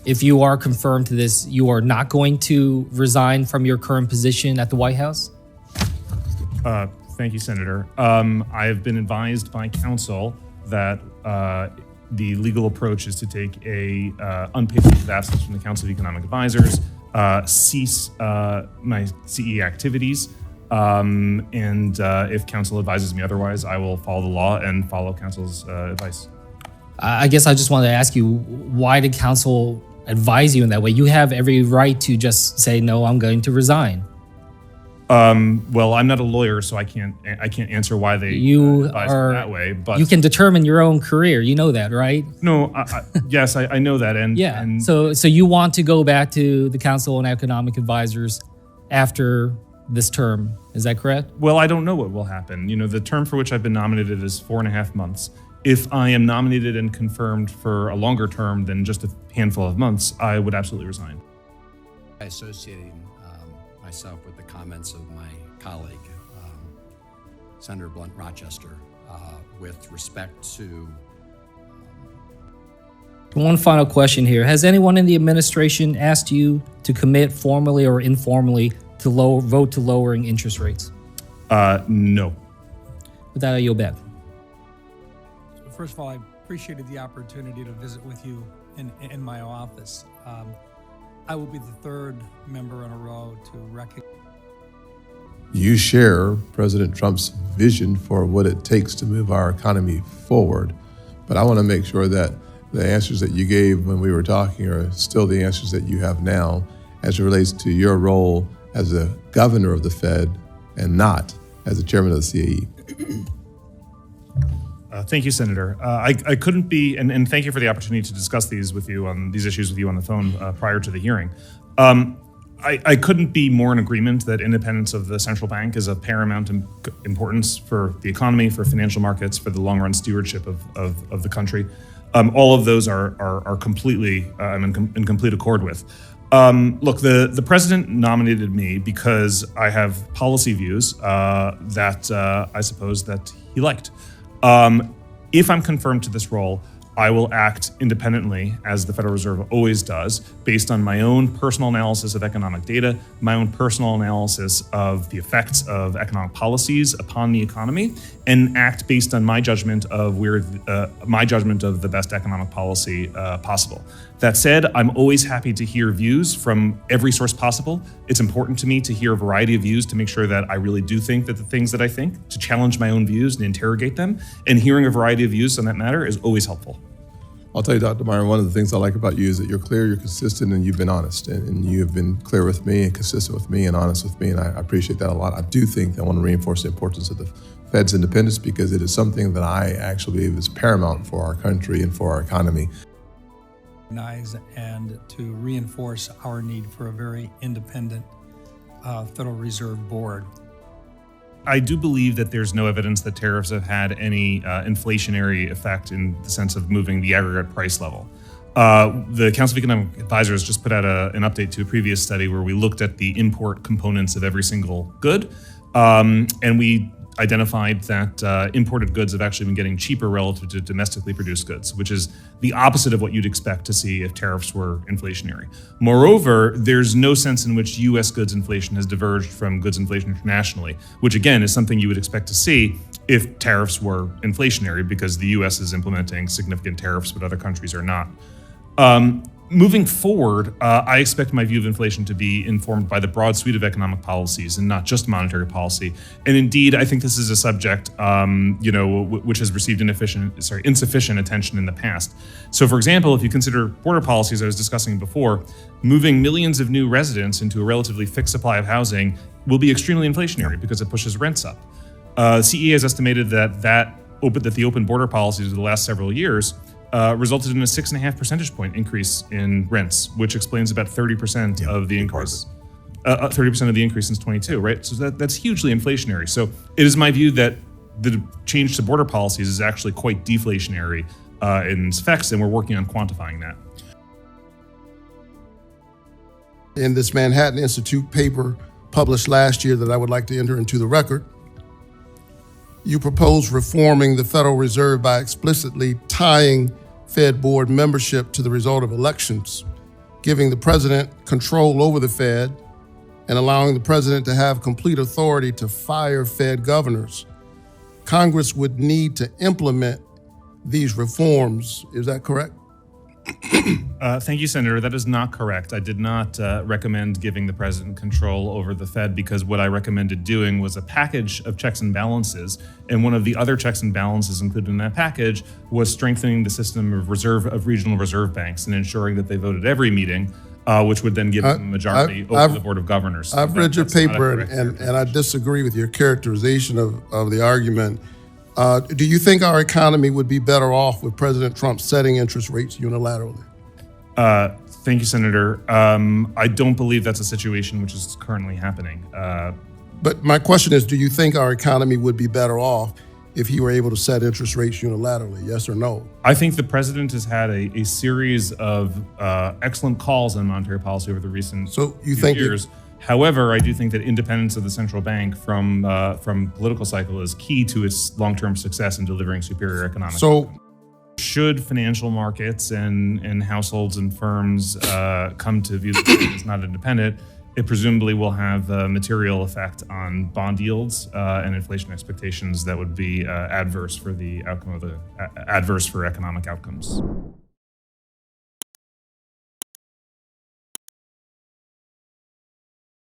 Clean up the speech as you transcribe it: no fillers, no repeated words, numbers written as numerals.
if you are confirmed to this, you are not going to resign from your current position at the White House? Thank you, Senator. I have been advised by counsel that the legal approach is to take a unpaid leave of absence from the Council of Economic Advisors, cease my CE activities, and if counsel advises me otherwise, I will follow the law and follow counsel's advice. I guess I just wanted to ask you, why did counsel advise you in that way? You have every right to just say, no, I'm going to resign. Well, I'm not a lawyer, so I can't answer why they advise me that way. But you can determine your own career. You know that, right? No, yes, I know that. And yeah, and so you want to go back to the Council on Economic Advisors after this term. Is that correct? Well, I don't know what will happen. You know, the term for which I've been nominated is 4.5 months. If I am nominated and confirmed for a longer term than just a handful of months, I would absolutely resign. Associating myself with the comments of my colleague, Senator Blunt Rochester, with respect to... One final question here. Has anyone in the administration asked you to commit formally or informally to vote to lowering interest rates? No. With that, I yield back. So first of all, I appreciated the opportunity to visit with you in my office. I will be the third member in a row to recognize. You share President Trump's vision for what it takes to move our economy forward. But I want to make sure that the answers that you gave when we were talking are still the answers that you have now as it relates to your role as the governor of the Fed and not as the chairman of the CAE. Thank you, Senator. I couldn't be, and thank you for the opportunity to discuss these issues with you on the phone prior to the hearing. I couldn't be more in agreement that independence of the central bank is of paramount importance for the economy, for financial markets, for the long-run stewardship of the country. All of those are completely, I'm in complete accord with. Look, the president nominated me because I have policy views that I suppose that he liked. If I'm confirmed to this role, I will act independently, as the Federal Reserve always does, based on my own personal analysis of economic data, my own personal analysis of the effects of economic policies upon the economy, and act based on my judgment of the best economic policy possible. That said, I'm always happy to hear views from every source possible. It's important to me to hear a variety of views to make sure that I really do think that the things that I think, to challenge my own views and interrogate them, and hearing a variety of views on that matter is always helpful. I'll tell you, Dr. Miran, one of the things I like about you is that you're clear, you're consistent, and you've been honest. And you have been clear with me and consistent with me and honest with me, and I appreciate that a lot. I do think that I want to reinforce the importance of the Fed's independence because it is something that I actually believe is paramount for our country and for our economy. And to reinforce our need for a very independent Federal Reserve Board. I do believe that there's no evidence that tariffs have had any inflationary effect in the sense of moving the aggregate price level. The Council of Economic Advisors just put out an update to a previous study where we looked at the import components of every single good, and we identified that imported goods have actually been getting cheaper relative to domestically produced goods, which is the opposite of what you'd expect to see if tariffs were inflationary. Moreover, there's no sense in which U.S. goods inflation has diverged from goods inflation internationally, which again is something you would expect to see if tariffs were inflationary because the U.S. is implementing significant tariffs, but other countries are not. Moving forward, I expect my view of inflation to be informed by the broad suite of economic policies and not just monetary policy. And indeed, I think this is a subject, which has received insufficient attention in the past. So, for example, if you consider border policies I was discussing before, moving millions of new residents into a relatively fixed supply of housing will be extremely inflationary because it pushes rents up. CE has estimated that the open border policies of the last several years resulted in a 6.5 percentage point increase in rents, which explains about 30% of the increase. 30% of the increase since 22, right? So that's hugely inflationary. So it is my view that the change to border policies is actually quite deflationary in its effects, and we're working on quantifying that. In this Manhattan Institute paper published last year that I would like to enter into the record, you propose reforming the Federal Reserve by explicitly tying Fed board membership to the result of elections giving the president control over the Fed and allowing the president to have complete authority to fire Fed governors. Congress would need to implement these reforms. Is that correct? Thank you, Senator. That is not correct. I did not recommend giving the president control over the Fed because what I recommended doing was a package of checks and balances. And one of the other checks and balances included in that package was strengthening the system of regional reserve banks and ensuring that they voted every meeting, which would then give them a majority over the Board of Governors. I've read your paper and I disagree with your characterization of the argument. Do you think our economy would be better off with President Trump setting interest rates unilaterally? Thank you, Senator. I don't believe that's a situation which is currently happening. But my question is, do you think our economy would be better off if he were able to set interest rates unilaterally, yes or no? I think the president has had a series of excellent calls on monetary policy over the recent few years. However, I do think that independence of the central bank from political cycle is key to its long-term success in delivering superior economic outcomes. Should financial markets and households and firms come to view that it's not independent, it presumably will have a material effect on bond yields and inflation expectations that would be adverse for the outcome of adverse for economic outcomes.